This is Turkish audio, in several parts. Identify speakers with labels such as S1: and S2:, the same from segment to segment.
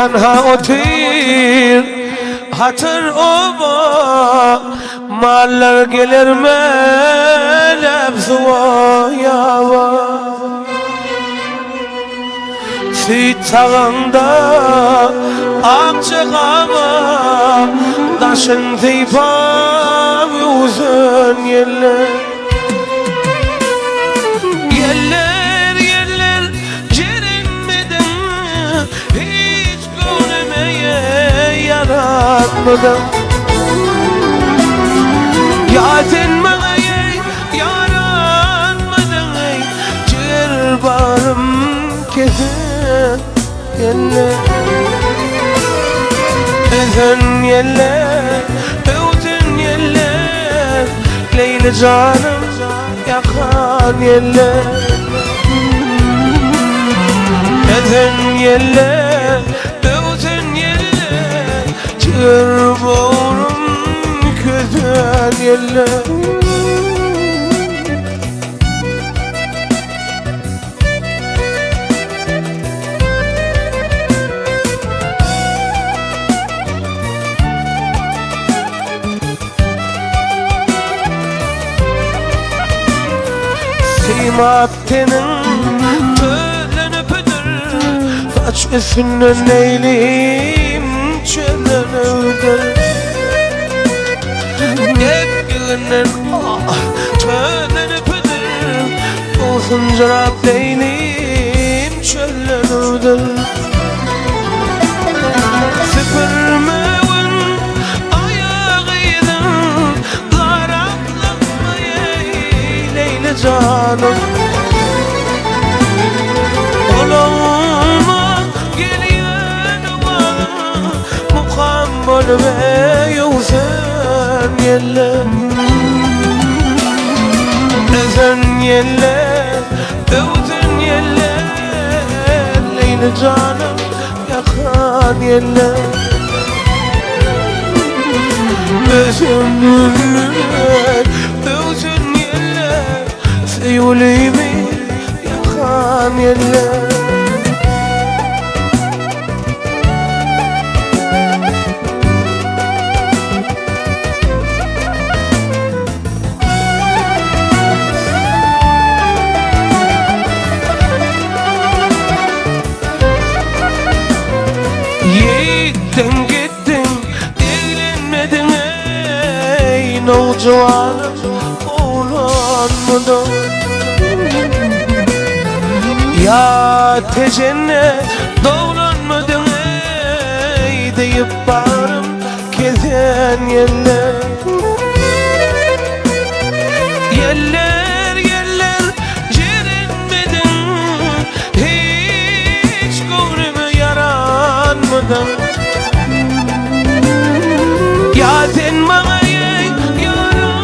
S1: Tenha otur hatır oba maller gelir melep zuvaya Süt tağında akçıqama Daşın teypam uzun yerler Yerler cerinmeden Hiç görmeye yaratmadan Yatinmeye yaratmadan Cır barım kesin Yelle Ezen yelle Öğütün yelle Leyli canım yakan yelle Ezen yelle Öğütün yelle Çığır boğurum kötün yelle Maddenin tölünüpüdür Faç üstünün eyleyim çölünüdür Gepgülünün tölünüpüdür Olsun carap eyleyim çölünüdür Süpürmevin ayağıydın Garaplanmayı Leyli canım Olama geliyen bana Mukambol ve yuvzen yelle Ezen yelle Öğütün yelle Leyli canım yakan yelle Özümün Öğütün yelle Seyulimi yakan yelle Gittin evlenmedin ey Nocavanım oğlanmadan Ya tecennet doğlanmadın ey Deyip bağırım kezen yerler Yerler cerinmedin Hiç gönlümü yaranmadan Yatin bana yaranmadan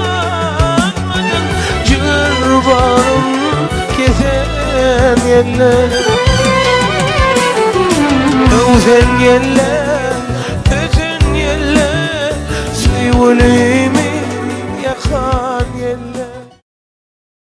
S1: Cır bağırım kezen yerler Öğüten yerler Ötün yerler Seyvulimi yakan yerler